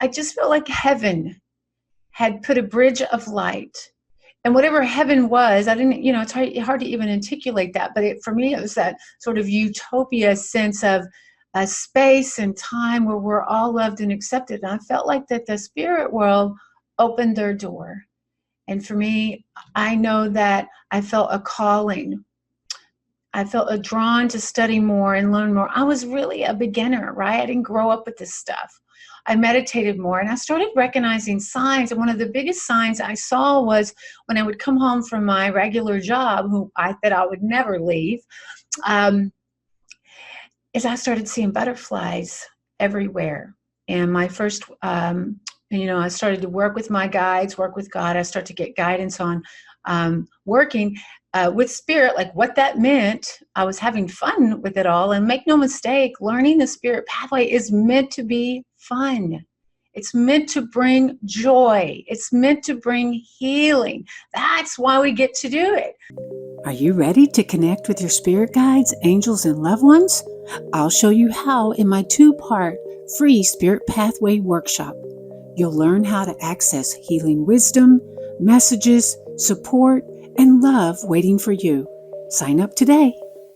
I just felt like heaven had put a bridge of light. And whatever heaven was, I didn't, it's hard to even articulate that. But for me, it was that sort of utopia sense of a space and time where we're all loved and accepted. And I felt like that the spirit world opened their door. And for me, I know that I felt a calling. I felt a drawn to study more and learn more. I was really a beginner, right? I didn't grow up with this stuff. I meditated more and I started recognizing signs. And one of the biggest signs I saw was when I would come home from my regular job, that I would never leave, is I started seeing butterflies everywhere. And my first, I started to work with my guides, work with God. I started to get guidance on working with spirit, like what that meant. I was having fun with it all. And make no mistake, learning the spirit pathway is meant to be fun. It's meant to bring joy. It's meant to bring healing. That's why we get to do it. Are you ready to connect with your spirit guides, angels, and loved ones? I'll show you how in my 2-part free Spirit Pathway workshop. You'll learn how to access healing wisdom, messages, support, and love waiting for you. Sign up today.